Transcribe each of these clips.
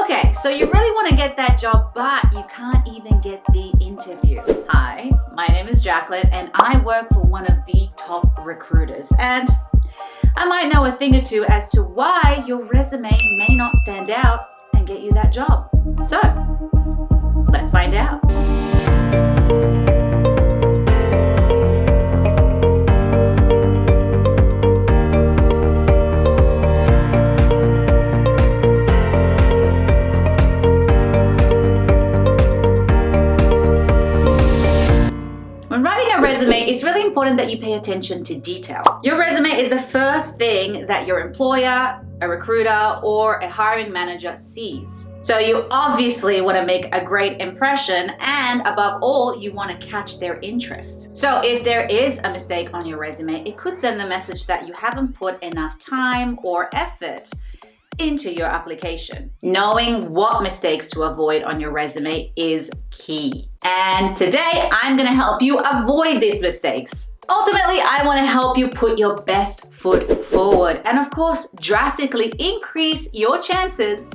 Okay, so you really want to get that job, but you can't even get the interview. Hi, my name is Jacqueline, and I work for one of the top recruiters. And I might know a thing or two as to why your resume may not stand out and get you that job. So, let's find out. When writing a resume, it's really important that you pay attention to detail. Your resume is the first thing that your employer, a recruiter, or a hiring manager sees. So you obviously want to make a great impression, and above all, you want to catch their interest. So if there is a mistake on your resume, it could send the message that you haven't put enough time or effort into your application. Knowing what mistakes to avoid on your resume is key. And today, I'm gonna help you avoid these mistakes. Ultimately, I wanna help you put your best foot forward and of course, drastically increase your chances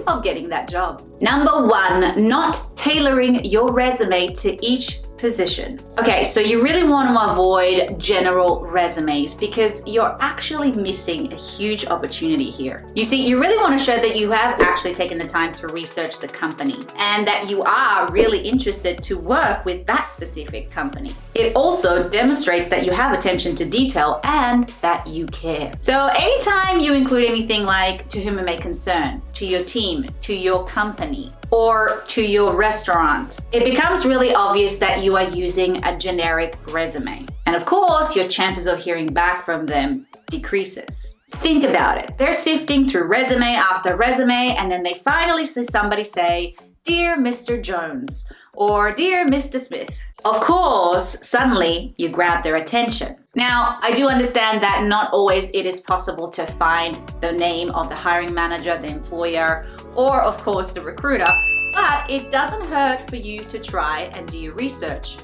of getting that job. Number one, not tailoring your resume to each position. Okay, so you really want to avoid general resumes because you're actually missing a huge opportunity here. You see, you really want to show that you have actually taken the time to research the company and that you are really interested to work with that specific company. It also demonstrates that you have attention to detail and that you care. So anytime you include anything like to whom it may concern, to your team, to your company, or to your restaurant, it becomes really obvious that you are using a generic resume. And of course, your chances of hearing back from them decreases. Think about it. They're sifting through resume after resume, and then they finally see somebody say, "Dear Mr. Jones," or "Dear Mr. Smith." Of course, suddenly you grab their attention. Now, I do understand that not always it is possible to find the name of the hiring manager, the employer, or of course the recruiter, but it doesn't hurt for you to try and do your research.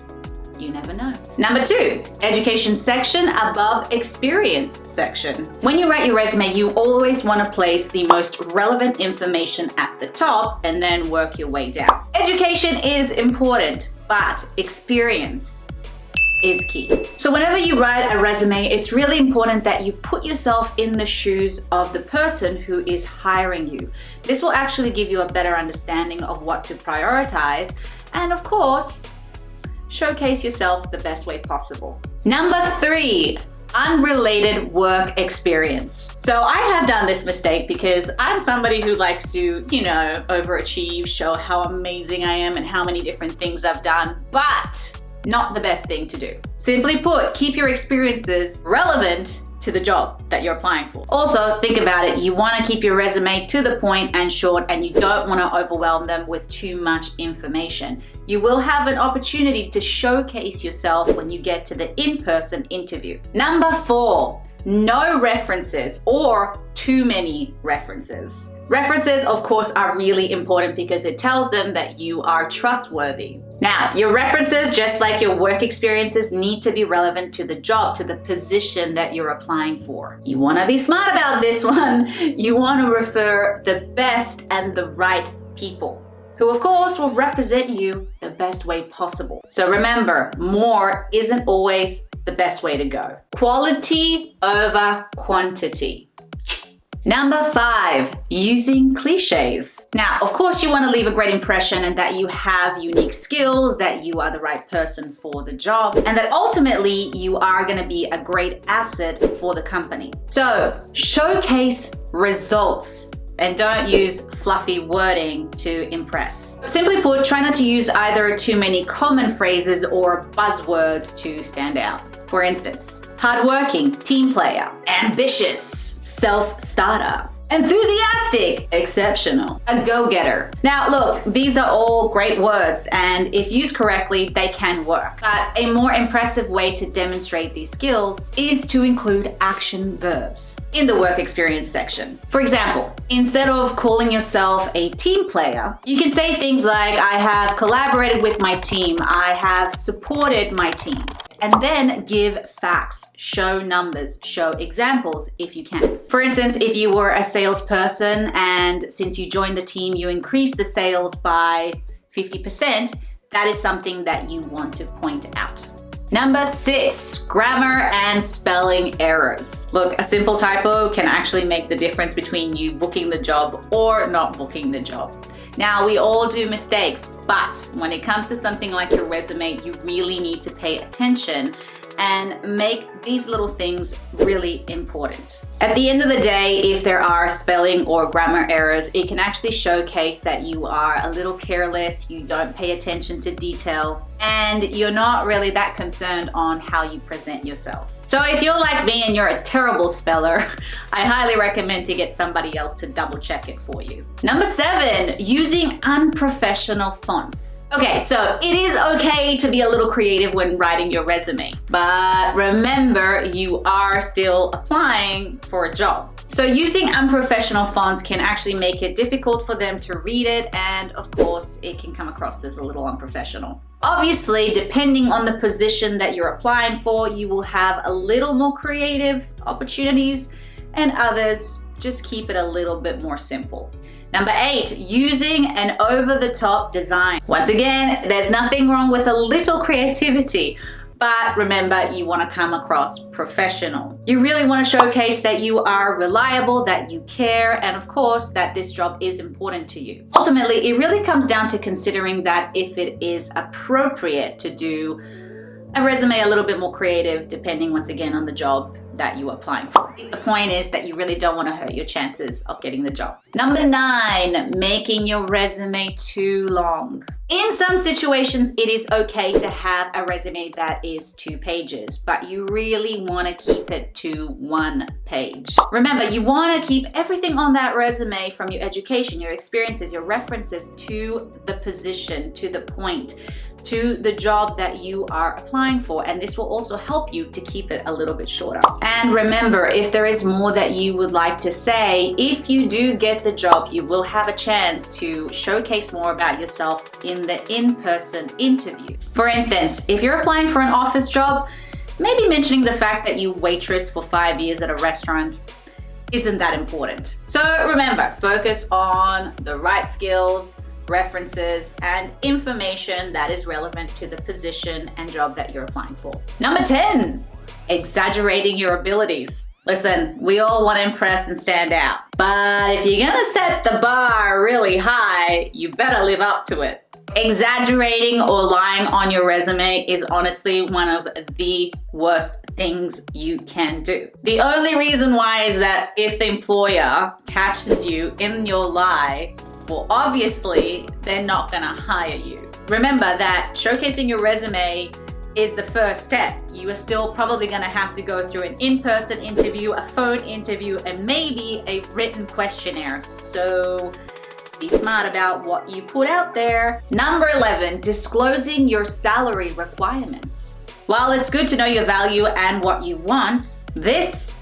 You never know. Number two, education section above experience section. When you write your resume, you always want to place the most relevant information at the top and then work your way down. Education is important, but experience is key. So whenever you write a resume, it's really important that you put yourself in the shoes of the person who is hiring you. This will actually give you a better understanding of what to prioritize and of course, showcase yourself the best way possible. Number three, unrelated work experience. So I have done this mistake because I'm somebody who likes to, overachieve, show how amazing I am and how many different things I've done, but not the best thing to do. Simply put, keep your experiences relevant to the job that you're applying for. Also, think about it. You want to keep your resume to the point and short, and you don't want to overwhelm them with too much information. You will have an opportunity to showcase yourself when you get to the in-person interview. Number four, no references or too many references. References, of course, are really important because it tells them that you are trustworthy. Now, your references, just like your work experiences, need to be relevant to the job, to the position that you're applying for. You want to be smart about this one. You want to refer the best and the right people, who of course will represent you the best way possible. So remember, more isn't always the best way to go. Quality over quantity. Number five, using cliches. Now, of course, you want to leave a great impression and that you have unique skills, that you are the right person for the job, and that ultimately you are going to be a great asset for the company. So showcase results and don't use fluffy wording to impress. Simply put, try not to use either too many common phrases or buzzwords to stand out. For instance, hardworking, team player, ambitious, self-starter, enthusiastic, exceptional, a go-getter. Now look, these are all great words and if used correctly, they can work. But a more impressive way to demonstrate these skills is to include action verbs in the work experience section. For example, instead of calling yourself a team player, you can say things like, I have collaborated with my team, I have supported my team. and then give facts, show numbers, show examples if you can. For instance, if you were a salesperson and since you joined the team, you increased the sales by 50%, that is something that you want to point out. Number 6, grammar and spelling errors. Look, a simple typo can actually make the difference between you booking the job or not booking the job. Now, we all do mistakes, but when it comes to something like your resume, you really need to pay attention and make these little things really important. At the end of the day, if there are spelling or grammar errors, it can actually showcase that you are a little careless, you don't pay attention to detail, and you're not really that concerned on how you present yourself. So if you're like me and you're a terrible speller, I highly recommend to get somebody else to double check it for you. Number 7, using unprofessional fonts. Okay, so it is okay to be a little creative when writing your resume, but remember, you are still applying for a job. So using unprofessional fonts can actually make it difficult for them to read it, and of course, it can come across as a little unprofessional. Obviously, depending on the position that you're applying for, you will have a little more creative opportunities, and others just keep it a little bit more simple. Number 8, using an over-the-top design. Once again, there's nothing wrong with a little creativity, but remember, you want to come across professional. You really want to showcase that you are reliable, that you care, and of course, that this job is important to you. Ultimately, it really comes down to considering that if it is appropriate to do a resume a little bit more creative, depending once again on the job that you are applying for. The point is that you really don't want to hurt your chances of getting the job. Number 9, making your resume too long. In some situations, it is okay to have a resume that is 2 pages, but you really want to keep it to 1 page. Remember, you want to keep everything on that resume, from your education, your experiences, your references, to the position, to the point, to the job that you are applying for, and this will also help you to keep it a little bit shorter. And remember, if there is more that you would like to say, if you do get the job, you will have a chance to showcase more about yourself in the in-person interview. For instance, if you're applying for an office job, maybe mentioning the fact that you waitressed for 5 years at a restaurant isn't that important. So remember, focus on the right skills, references, and information that is relevant to the position and job that you're applying for. Number 10, exaggerating your abilities. Listen, we all want to impress and stand out, but if you're gonna set the bar really high, you better live up to it. Exaggerating or lying on your resume is honestly one of the worst things you can do. The only reason why is that if the employer catches you in your lie, well, obviously, they're not gonna hire you. Remember that showcasing your resume is the first step. You are still probably gonna have to go through an in-person interview, a phone interview, and maybe a written questionnaire. So be smart about what you put out there. Number 11, disclosing your salary requirements. While it's good to know your value and what you want, this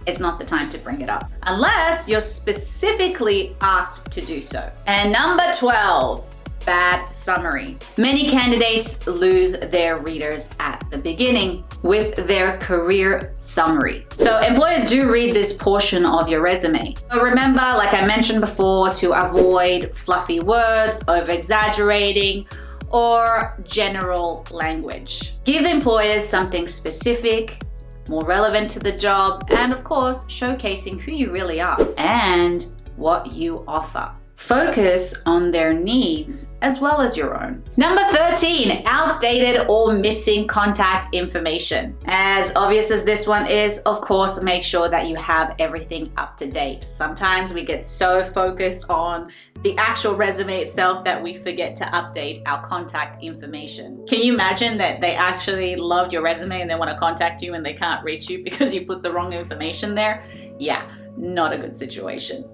is not the time to bring it up, unless you're specifically asked to do so. And number 12, bad summary. Many candidates lose their readers at the beginning with their career summary. So employers do read this portion of your resume. But remember, like I mentioned before, to avoid fluffy words, over-exaggerating, or general language. Give the employers something specific, more relevant to the job, and of course, showcasing who you really are and what you offer. Focus on their needs as well as your own. Number 13, outdated or missing contact information. As obvious as this one is, of course, make sure that you have everything up to date. Sometimes we get so focused on the actual resume itself that we forget to update our contact information. Can you imagine that they actually loved your resume and they want to contact you and they can't reach you because you put the wrong information there? Yeah, not a good situation.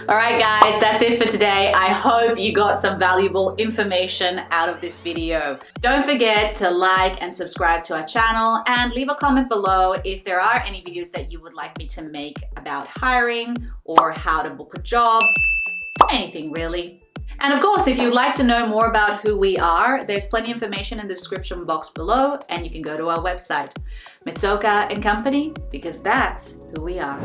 All right, guys, that's it for today. I hope you got some valuable information out of this video. Don't forget to like and subscribe to our channel and leave a comment below if there are any videos that you would like me to make about hiring or how to book a job, anything really. And of course, if you'd like to know more about who we are, there's plenty of information in the description box below, and you can go to our website, Mitsuoka Company, because that's who we are.